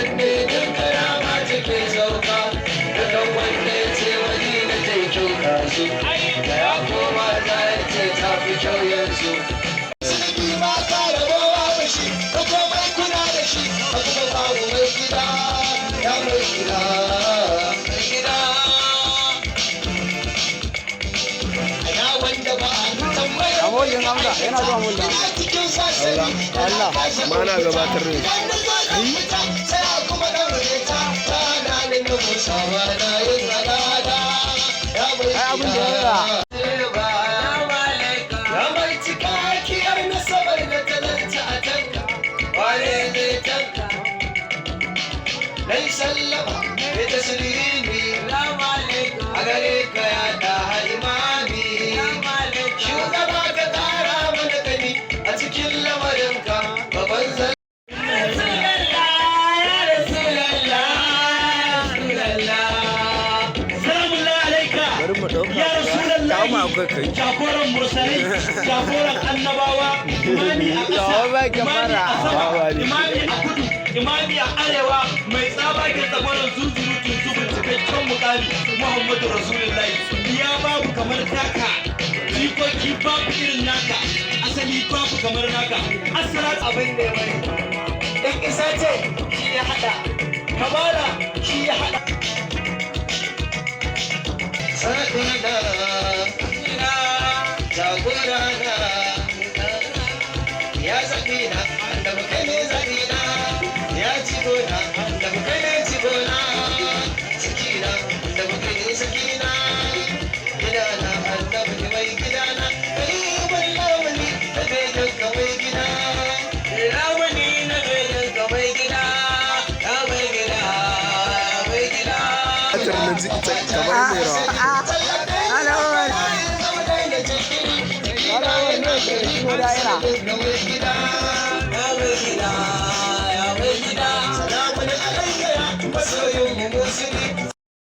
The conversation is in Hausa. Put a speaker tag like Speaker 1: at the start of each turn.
Speaker 1: nan ne duk karama take sauka daga wanda ya ce Madina ta yi kyau kasu da ya koma za ya ce ta fi kyau yanzu. Sarki ba ka rabowa ba shi da komai kuna da shi a kuma babu mai gida ya mai gida mai gida. Ina wanda ba a tambaya
Speaker 2: Amolin Hamza yana zuwa Mulda. Allah
Speaker 3: mana gabatar ne.
Speaker 2: Ai abin da ya
Speaker 1: sallama ya taslimi a gare ka ya da imami shugaba ka tara mana gani a cikin lamarinka babban zan
Speaker 4: jagoran mursalai jagoran annabawa imami a ƙasa imami a kudu imami a arewa mai tsabagen tsabarin zunzurutun zubin cikakken mukami Muhammadu Rasulullahi ya babu kamar taka jikoki babu irin naka asali babu kamar naka asala
Speaker 1: abin da ya bari in isa ce shi ya hada kamala shi ya hada sadina jagorana ya zabina da mukai ne zabina ya ci gona da mukai ne ci gona sakina da mukai ne sakina gidana annabi ne mai gidana kai ban lawani da kai kanka mai gida lawani na kai kanka mai gida ya mai gida mai gida
Speaker 3: kamar mai rawa.
Speaker 2: Hello.